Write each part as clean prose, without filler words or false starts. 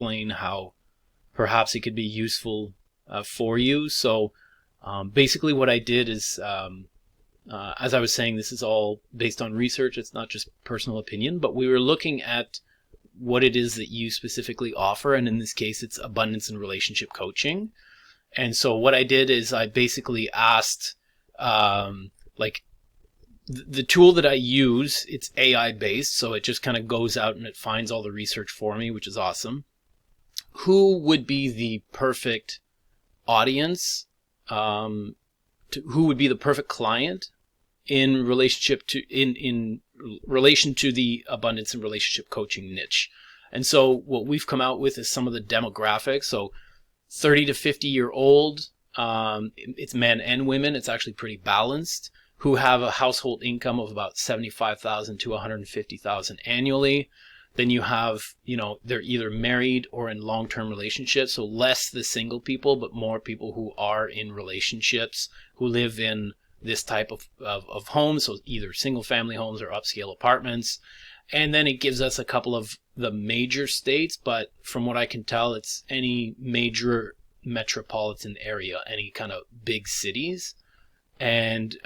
explain how perhaps it could be useful for you. So basically what I did is, as I was saying, this is all based on research. It's not just personal opinion, but we were looking at what it is that you specifically offer. And in this case, it's abundance and relationship coaching. And so what I did is I basically asked, like, the tool that I use, it's AI based. So it just kind of goes out and it finds all the research for me, which is awesome. Who would be the perfect audience? Who would be the perfect client in relationship to in relation to the abundance and relationship coaching niche? And so what we've come out with is some of the demographics. So 30 to 50-year-old, it's men and women. It's actually pretty balanced, who have a household income of about $75,000 to $150,000 annually. Then you have, they're either married or in long-term relationships. So less the single people, but more people who are in relationships, who live in this type of homes. So either single family homes or upscale apartments. And then it gives us a couple of the major states, but from what I can tell, it's any major metropolitan area, any kind of big cities, and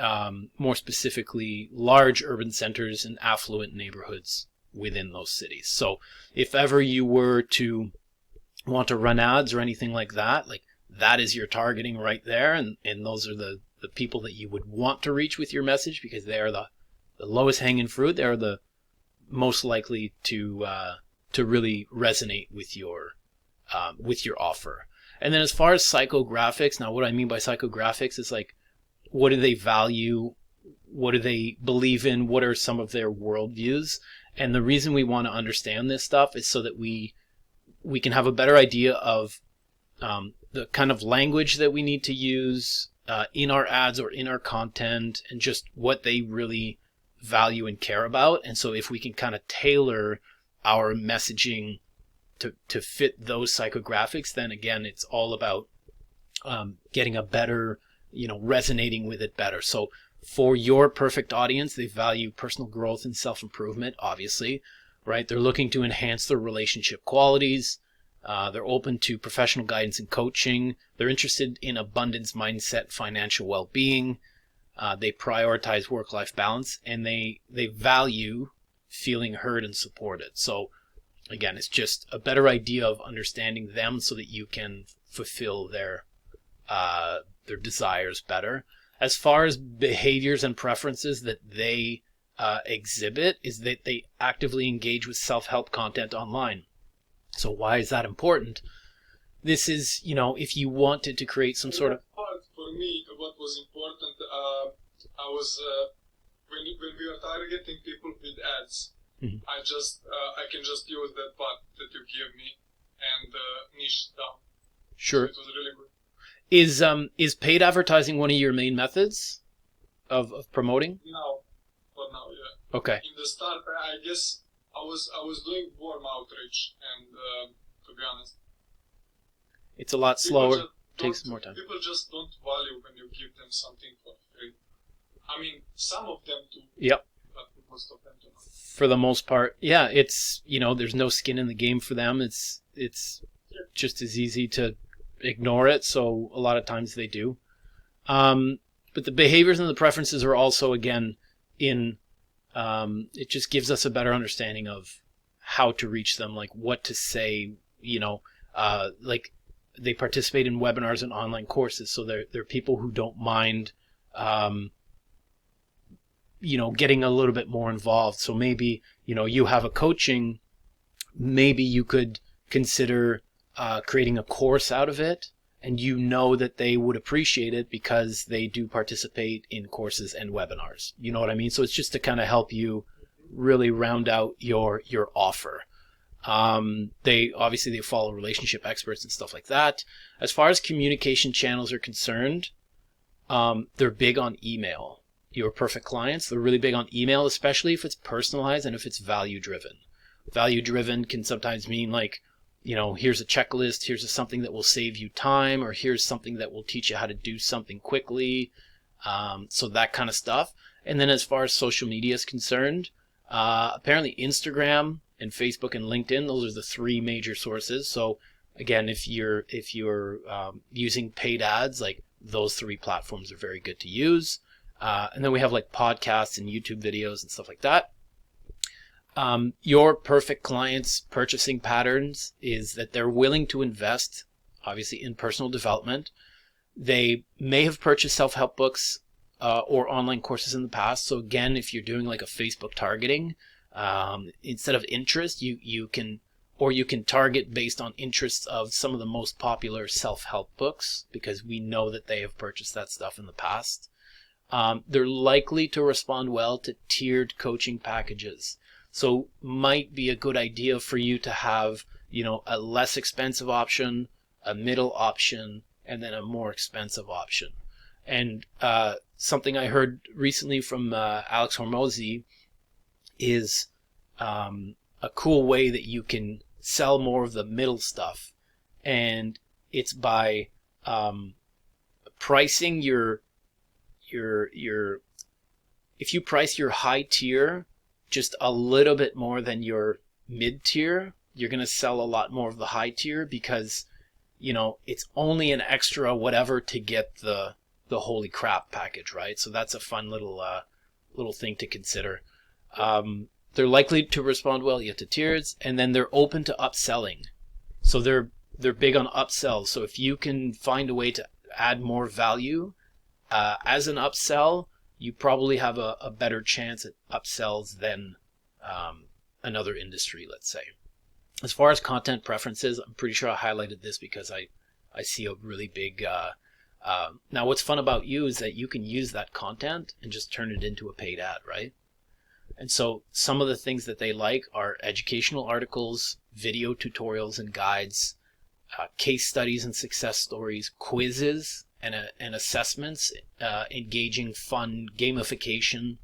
more specifically, large urban centers and affluent neighborhoods within those cities. So if ever you were to want to run ads or anything like that is your targeting right there. And those are the people that you would want to reach with your message, because they are the lowest hanging fruit. They're the most likely to really resonate with your offer. And then as far as psychographics, now what I mean by psychographics is like, what do they value? What do they believe in? What are some of their worldviews? And the reason we want to understand this stuff is so that we can have a better idea of the kind of language that we need to use in our ads or in our content, and just what they really value and care about. And so if we can kind of tailor our messaging to fit those psychographics, then again, it's all about getting a better, resonating with it better. So for your perfect audience, they value personal growth and self-improvement, obviously, right? They're looking to enhance their relationship qualities. They're open to professional guidance and coaching. They're interested in abundance mindset, financial well-being. They prioritize work-life balance, and they value feeling heard and supported. So again, it's just a better idea of understanding them so that you can fulfill their desires better. As far as behaviors and preferences that they exhibit, is that they actively engage with self-help content online. So why is that important? This is, if you wanted to create some sort of... For me, what was important, I was, when we are targeting people with ads, Mm-hmm. I can just use that part that you give me and niche down. Sure. So it was really good. Is paid advertising one of your main methods of promoting? Now, for now, yeah. Okay. In the start, I guess I was doing warm outreach, and to be honest, it's a lot slower. Takes more time. People just don't value when you give them something for free. I mean, some of them do. Yep. But most of them do not. For the most part, yeah. It's there's no skin in the game for them. It's just as easy to ignore it. So a lot of times they do. But the behaviors and the preferences are also, again, in. It just gives us a better understanding of how to reach them, like what to say. Like they participate in webinars and online courses, so they're people who don't mind. Getting a little bit more involved. So maybe, you have a coaching, maybe you could consider creating a course out of it, and that they would appreciate it because they do participate in courses and webinars. You know what I mean? So it's just to kind of help you really round out your offer. They follow relationship experts and stuff like that. As far as communication channels are concerned, they're big on email. Your perfect clients, they're really big on email, especially if it's personalized and if it's value driven. Value driven can sometimes mean like, here's a checklist, here's something that will save you time, or here's something that will teach you how to do something quickly. So that kind of stuff. And then as far as social media is concerned, apparently Instagram and Facebook and LinkedIn. Those are the three major sources. So again, if you're using paid ads, like those three platforms are very good to use. And then we have like podcasts and YouTube videos and stuff like that. Your perfect client's purchasing patterns is that they're willing to invest, obviously, in personal development. They may have purchased self-help books or online courses in the past. So again, if you're doing like a Facebook targeting, instead of interest, you can target based on interests of some of the most popular self-help books, because we know that they have purchased that stuff in the past. They're likely to respond well to tiered coaching packages. So might be a good idea for you to have, a less expensive option, a middle option, and then a more expensive option. And something I heard recently from Alex Hormozi is a cool way that you can sell more of the middle stuff. And it's by pricing if you price your high tier just a little bit more than your mid tier, you're going to sell a lot more of the high tier, because it's only an extra whatever to get the holy crap package, right? So that's a fun little thing to consider. They're likely to respond well to tiers, and then they're open to upselling. So they're big on upsells. So if you can find a way to add more value as an upsell, you probably have a better chance at upsells than another industry, let's say. As far as content preferences, I'm pretty sure I highlighted this because I see a really big... now, what's fun about you is that you can use that content and just turn it into a paid ad, right? And so some of the things that they like are educational articles, video tutorials and guides, case studies and success stories, quizzes and assessments, engaging fun gamification,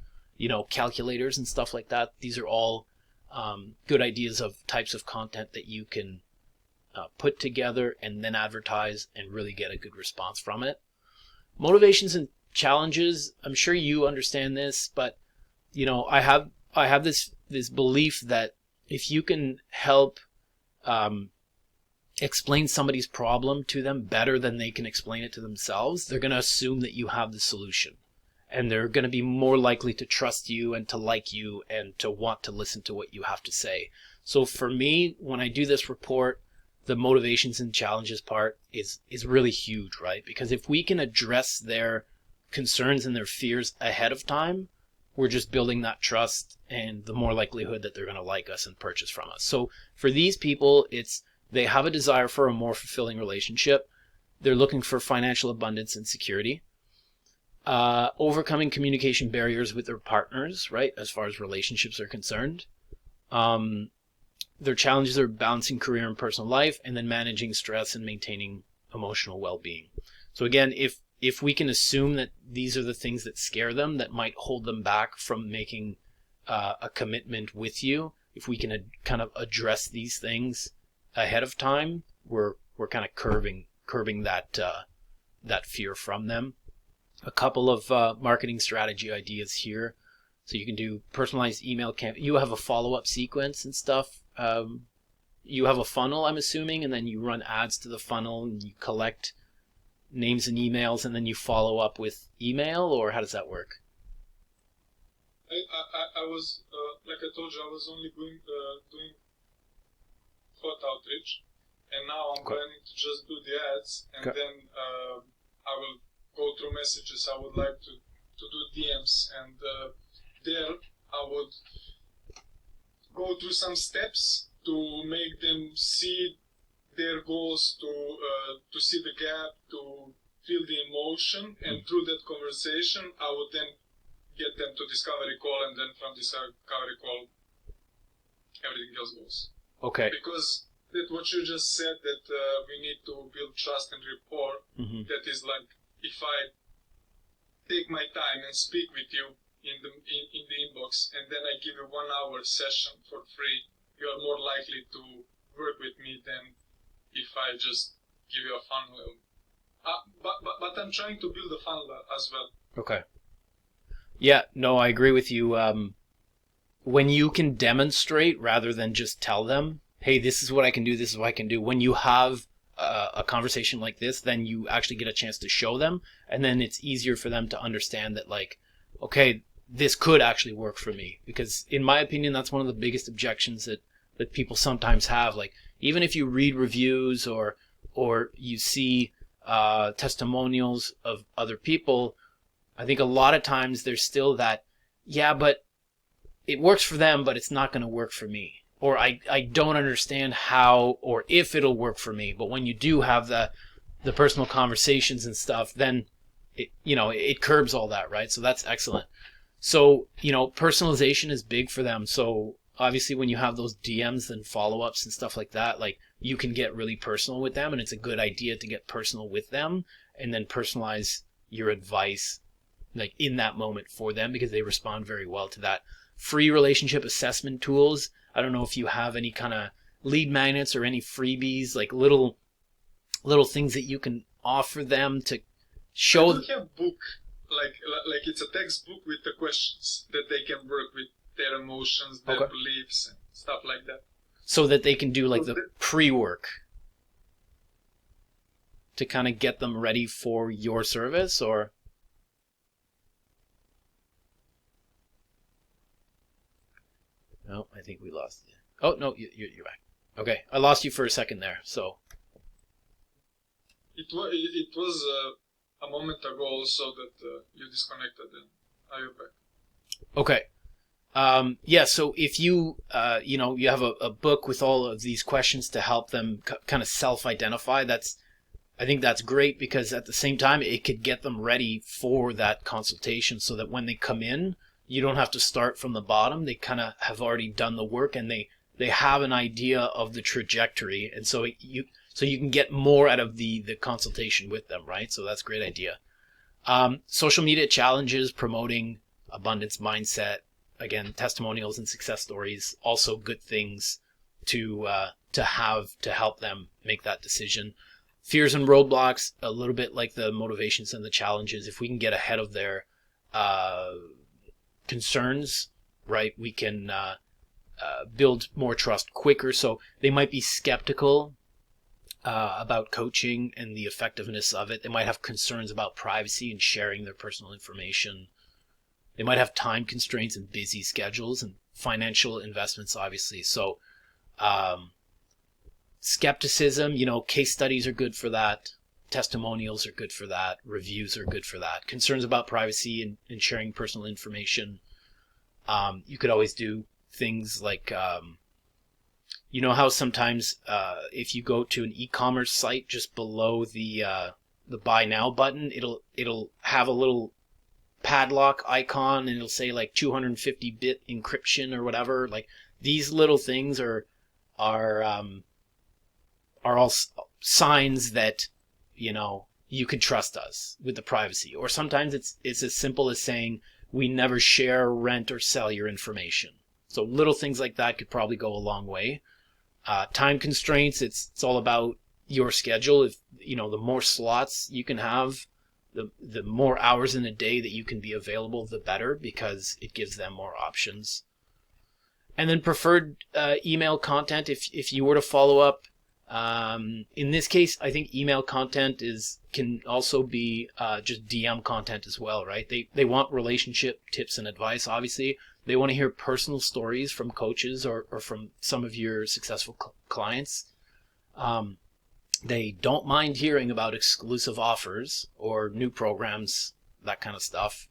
calculators and stuff like that. These are all good ideas of types of content that you can put together and then advertise and really get a good response from it. Motivations and challenges, I'm sure you understand this, but I have this belief that if you can help explain somebody's problem to them better than they can explain it to themselves, they're going to assume that you have the solution, and they're going to be more likely to trust you and to like you and to want to listen to what you have to say. So for me, when I do this report, the motivations and challenges part is really huge, right? Because if we can address their concerns and their fears ahead of time, we're just building that trust and the more likelihood that they're going to like us and purchase from us. So for these people, they have a desire for a more fulfilling relationship. They're looking for financial abundance and security. Overcoming communication barriers with their partners, right, as far as relationships are concerned. Their challenges are balancing career and personal life, and then managing stress and maintaining emotional well-being. So again, if we can assume that these are the things that scare them, that might hold them back from making a commitment with you, if we can kind of address these things ahead of time, we're kind of curbing that fear from them. A couple of marketing strategy ideas here. So you can do personalized email campaign. You have a follow-up sequence and stuff. You have a funnel, I'm assuming, and then you run ads to the funnel and you collect names and emails, and then you follow up with email, or how does that work? I was, like I told you, I was only doing hot outreach, and now I'm planning to just do the ads, and then I will go through messages. I would like to do DMs, and there I would go through some steps to make them see their goals, to see the gap, to feel the emotion, and through that conversation, I would then get them to discovery call, and then from discovery call, everything else goes. Okay. Because that what you just said, that we need to build trust and rapport. Mm-hmm. That is like, if I take my time and speak with you in the inbox, and then I give you 1 hour session for free, you are more likely to work with me than if I just give you a funnel. But I'm trying to build a funnel as well. Okay. Yeah, no, I agree with you. when you can demonstrate rather than just tell them, hey, this is what I can do, this is what I can do. When you have a conversation like this, then you actually get a chance to show them, and then it's easier for them to understand that, like, okay, this could actually work for me. Because in my opinion, that's one of the biggest objections that people sometimes have. Like, even if you read reviews or you see testimonials of other people, I think a lot of times there's still that, yeah, but it works for them, but it's not going to work for me. Or I don't understand how or if it'll work for me. But when you do have the personal conversations and stuff, then it curbs all that, right? So that's excellent. So, personalization is big for them. So obviously when you have those DMs and follow-ups and stuff like that, like, you can get really personal with them, and it's a good idea to get personal with them and then personalize your advice like in that moment for them, because they respond very well to that. Free relationship assessment tools. I don't know if you have any kind of lead magnets or any freebies, like little things that you can offer them to show. I do have book, like it's a textbook with the questions that they can work with their emotions, their beliefs, and stuff like that. So that they can do like the pre-work to kind of get them ready for your service, or? No, I think we lost you. Oh, no, you're back. Okay, I lost you for a second there, so. It was a moment ago also that you disconnected, and now you're back. Okay. Yeah, so if you have a book with all of these questions to help them kind of self-identify, I think that's great, because at the same time, it could get them ready for that consultation, so that when they come in, you don't have to start from the bottom. They kind of have already done the work, and they have an idea of the trajectory. And so you can get more out of the consultation with them, right? So that's a great idea. Social media challenges, promoting abundance mindset, again, testimonials and success stories, also good things to have to help them make that decision. Fears and roadblocks, a little bit like the motivations and the challenges. If we can get ahead of their concerns, right, we can build more trust quicker. So they might be skeptical about coaching and the effectiveness of it. They might have concerns about privacy and sharing their personal information. They might have time constraints and busy schedules and financial investments, obviously. So skepticism, case studies are good for that. Testimonials are good for that. Reviews are good for that. Concerns about privacy and sharing personal information. You could always do things like, how sometimes if you go to an e-commerce site, just below the buy now button, it'll have a little padlock icon, and it'll say like 250-bit encryption or whatever. Like, these little things are all signs that you can trust us with the privacy. Or sometimes it's as simple as saying, we never share, rent, or sell your information. So little things like that could probably go a long way. Time constraints, it's all about your schedule. If the more slots you can have, the more hours in a day that you can be available, the better, because it gives them more options. And then preferred email content, if you were to follow up. In this case, I think email content can also be just DM content as well, right? They want relationship tips and advice, obviously. They want to hear personal stories from coaches or from some of your successful clients. They don't mind hearing about exclusive offers or new programs, that kind of stuff.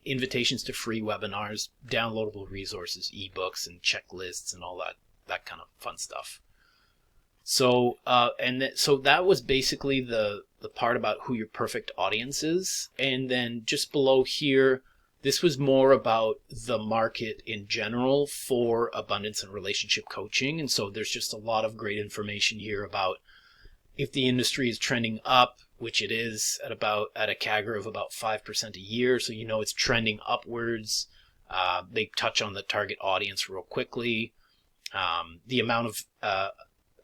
Invitations to free webinars, downloadable resources, ebooks, and checklists, and all that kind of fun stuff. So so that was basically the part about who your perfect audience is. And then just below here, this was more about the market in general for abundance and relationship coaching. And so there's just a lot of great information here about if the industry is trending up, which it is at a CAGR of about 5% a year. So it's trending upwards. They touch on the target audience real quickly. The amount of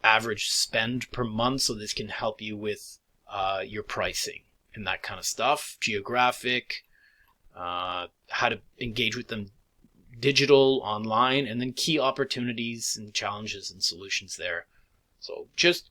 average spend per month, so this can help you with your pricing and that kind of stuff. Geographic, how to engage with them digital, online, and then key opportunities and challenges and solutions there. So just